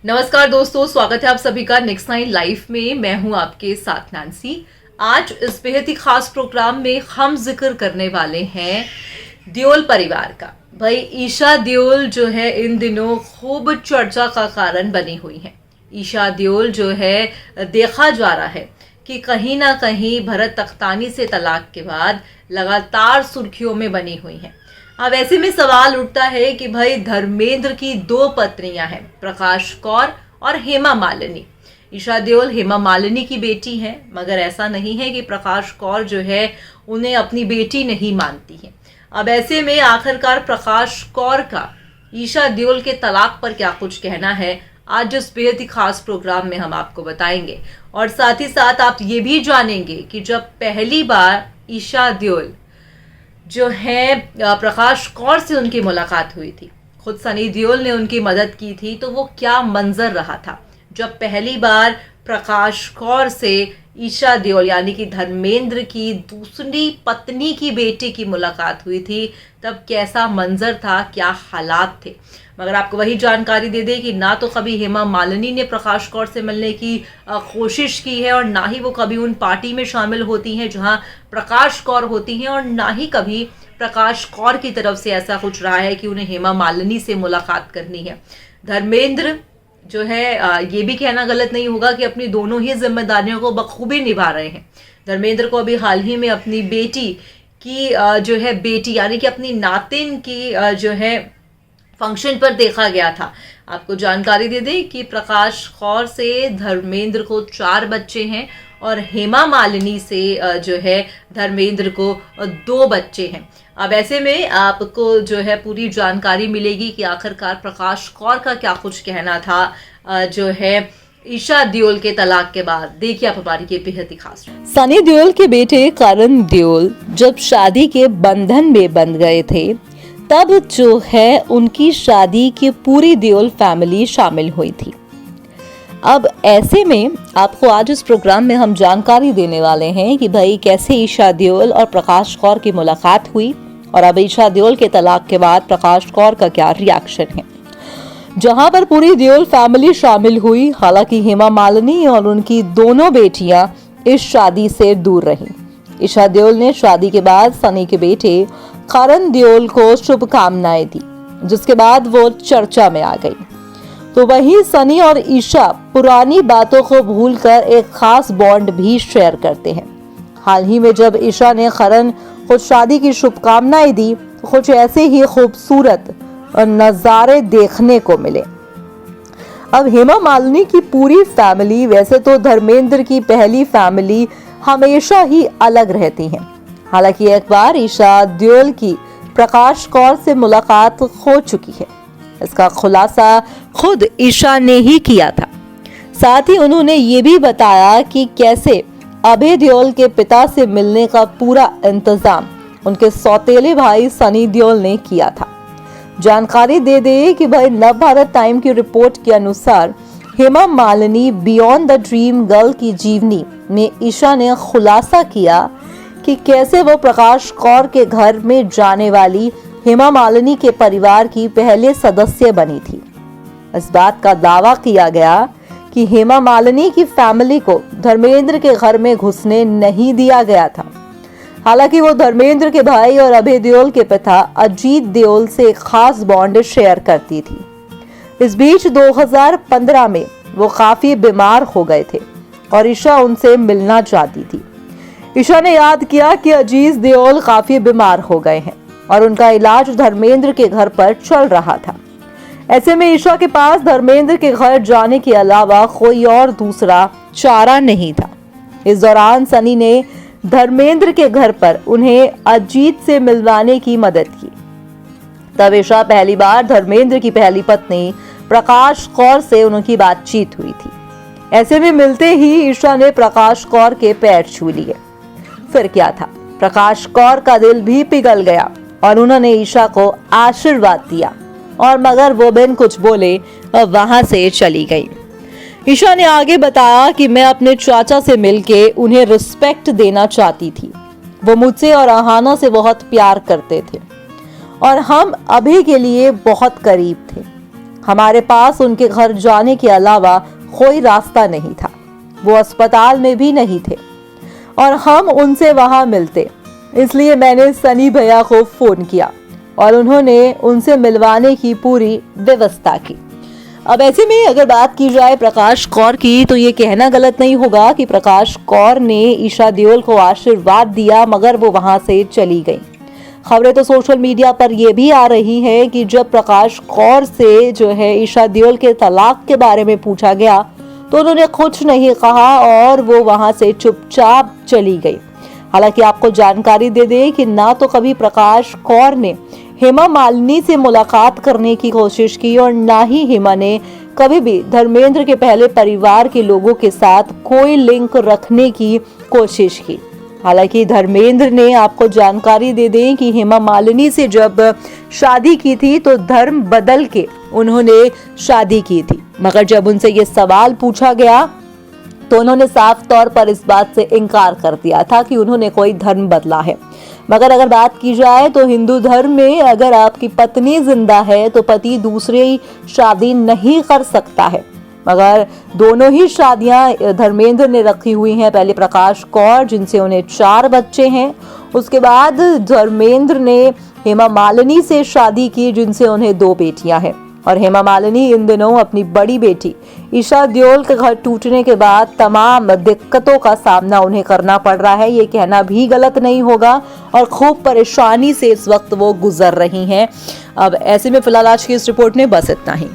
नमस्कार दोस्तों, स्वागत है आप सभी का नेक्स्ट नाइन लाइफ में। मैं हूं आपके साथ नैन्सी। आज इस बेहद ही खास प्रोग्राम में हम जिक्र करने वाले हैं देओल परिवार का। भाई ईशा देओल जो है इन दिनों खूब चर्चा का कारण बनी हुई है। ईशा देओल जो है देखा जा रहा है कि कहीं ना कहीं भरत तख्तानी से तलाक के बाद लगातार सुर्खियों में बनी हुई हैं। अब ऐसे में सवाल उठता है कि भाई धर्मेंद्र की दो पत्नियां हैं, प्रकाश कौर और हेमा मालिनी। ईशा देओल हेमा मालिनी की बेटी हैं, मगर ऐसा नहीं है कि प्रकाश कौर जो है उन्हें अपनी बेटी नहीं मानती है। अब ऐसे में आखिरकार प्रकाश कौर का ईशा देओल के तलाक पर क्या कुछ कहना है, आज इस बेहद ही खास प्रोग्राम में हम आपको बताएंगे। और साथ ही साथ आप ये भी जानेंगे कि जब पहली बार ईशा देओल जो है प्रकाश कौर से उनकी मुलाकात हुई थी, खुद सनी देओल ने उनकी मदद की थी, तो वो क्या मंजर रहा था जब पहली बार प्रकाश कौर से ईशा देओल यानी कि धर्मेंद्र की दूसरी पत्नी की बेटी की मुलाकात हुई थी। तब कैसा मंजर था, क्या हालात थे। मगर आपको वही जानकारी दे दें कि ना तो कभी हेमा मालिनी ने प्रकाश कौर से मिलने की कोशिश की है और ना ही वो कभी उन पार्टी में शामिल होती हैं जहां प्रकाश कौर होती हैं, और ना ही कभी प्रकाश कौर की तरफ से ऐसा कुछ रहा है कि उन्हें हेमा मालिनी से मुलाकात करनी है। धर्मेंद्र जो है ये भी कहना गलत नहीं होगा कि अपनी दोनों ही जिम्मेदारियों को बखूबी निभा रहे हैं। धर्मेंद्र को अभी हाल ही में अपनी बेटी की जो है बेटी यानी कि अपनी नातिन की जो है फंक्शन पर देखा गया था। आपको जानकारी दे दें कि प्रकाश कौर से धर्मेंद्र को 4 बच्चे हैं और हेमा मालिनी से जो है धर्मेंद्र को 2 बच्चे हैं। अब ऐसे में आपको जो है पूरी जानकारी मिलेगी कि आखिरकार प्रकाश कौर का क्या कुछ कहना था जो है ईशा देओल के तलाक के बाद। देखिए आप हमारी ये बेहद ही खास। सनी देओल के बेटे करण देओल जब शादी के बंधन में बंध गए थे, तब जो है उनकी शादी की पूरी देओल फैमिली शामिल हुई थी। अब ऐसे में आपको आज इस प्रोग्राम में हम जानकारी देने वाले हैं कि भाई कैसे ईशा देओल और प्रकाश कौर की मुलाकात हुई और अब ईशा देओल के तलाक के बाद प्रकाश कौर का क्या रिएक्शन है। जहां पर पूरी देओल फैमिली शामिल हुई, हालांकि हेमा मालिनी और उनकी दोनों बेटियां इस शादी से दूर रहीं। ईशा देओल ने शादी के बाद सनी के बेटे करण देओल को शुभकामनाएं दी, जिसके बाद वो चर्चा में आ गई। तो वहीं सनी और ईशा पुरानी बातों को भूलकर एक खास बॉन्ड भी शेयर करते हैं। हाल ही में जब ईशा ने करण को शादी की शुभकामनाएं दी, तो कुछ ऐसे ही खूबसूरत नजारे देखने को मिले। अब हेमा मालिनी की पूरी फैमिली, वैसे तो धर्मेंद्र की पहली फैमिली हमेशा ही अलग रहती है। हालांकि एक बार ईशा देओल की प्रकाश कौर से मुलाकात हो चुकी है। इसका खुलासा खुद ईशा ने ही किया था। साथ ही उन्होंने ये भी बताया कि कैसे अभय देओल के पिता से मिलने का पूरा इंतजाम उनके सौतेले भाई सनी देओल ने किया था। जानकारी दे दे कि भाई नवभारत टाइम की रिपोर्ट के अनुसार Hema Malini beyond the dream girl की जीवनी में ईशा ने खुलासा किया कि कैसे वो प्रकाश कौर के घर में जाने वाली हेमा मालिनी के परिवार की पहले सदस्य बनी थी। इस बात का दावा किया गया कि हेमा मालिनी की फैमिली को धर्मेंद्र के घर में घुसने नहीं दिया गया था। हालांकि वो धर्मेंद्र के भाई और अभय देओल के पिता अजीत देओल से एक खास बॉन्ड शेयर करती थी। इस बीच 2015 में वो काफी बीमार हो गए थे और ईशा उनसे मिलना चाहती थी। ईशा ने याद किया कि अजीत देओल काफी बीमार हो गए हैं और उनका इलाज धर्मेंद्र के घर पर चल रहा था। ऐसे में ईशा के पास धर्मेंद्र के घर जाने के अलावा कोई और दूसरा चारा नहीं था। इस दौरान सनी ने धर्मेंद्र के घर पर उन्हें अजीत से मिलवाने की मदद की। तब ईशा पहली बार धर्मेंद्र की पहली पत्नी प्रकाश कौर से उनकी बातचीत हुई थी। ऐसे में मिलते ही ईशा ने प्रकाश कौर के पैर छू लिए। फिर क्या था, प्रकाश कौर का दिल भी पिघल गया और उन्होंने ईशा को आशीर्वाद दिया और मगर वो बिन कुछ बोले वहां से चली गई। ईशा ने आगे बताया कि मैं अपने चाचा से मिलके उन्हें रिस्पेक्ट देना चाहती थी। वो मुझसे और आहाना से बहुत प्यार करते थे और हम अभी के लिए बहुत करीब थे। हमारे पास उनके घर जाने के अलावा कोई रास्ता नहीं था। वो अस्पताल में भी नहीं थे और हम उनसे वहां मिलते, इसलिए मैंने सनी भैया को फोन किया और उन्होंने उनसे मिलवाने की पूरी व्यवस्था की। अब ऐसे में अगर बात की जाए प्रकाश कौर की, तो ये कहना गलत नहीं होगा कि प्रकाश कौर ने ईशा देओल को आशीर्वाद दिया, मगर वो वहां से चली गई। खबरें तो सोशल मीडिया पर यह भी आ रही है कि जब प्रकाश कौर से जो है ईशा देओल के तलाक के बारे में पूछा गया तो उन्होंने कुछ नहीं कहा और वो वहां से चुपचाप चली गई। हालांकि आपको जानकारी दे दें कि ना तो कभी प्रकाश कौर ने हेमा मालिनी से मुलाकात करने की कोशिश की और ना ही हेमा ने कभी भी धर्मेंद्र के पहले परिवार के लोगों के साथ कोई लिंक रखने की कोशिश की। हालांकि धर्मेंद्र ने, आपको जानकारी दे दें कि हेमा मालिनी से जब शादी की थी तो धर्म बदल के उन्होंने शादी की थी, मगर जब उनसे ये सवाल पूछा गया तो उन्होंने साफ तौर पर इस बात से इनकार कर दिया था कि उन्होंने कोई धर्म बदला है। मगर अगर बात की जाए तो हिंदू धर्म में अगर आपकी पत्नी जिंदा है तो पति दूसरी शादी नहीं कर सकता है, मगर दोनों ही शादियां धर्मेंद्र ने रखी हुई हैं। पहले प्रकाश कौर, जिनसे उन्हें 4 बच्चे हैं, उसके बाद धर्मेंद्र ने हेमा मालिनी से शादी की, जिनसे उन्हें 2 बेटियां हैं। और हेमा मालिनी इन दिनों अपनी बड़ी बेटी ईशा देओल के घर टूटने के बाद तमाम दिक्कतों का सामना उन्हें करना पड़ रहा है, ये कहना भी गलत नहीं होगा, और खूब परेशानी से इस वक्त वो गुजर रही हैं। अब ऐसे में फिलहाल आज की इस रिपोर्ट में बस इतना ही।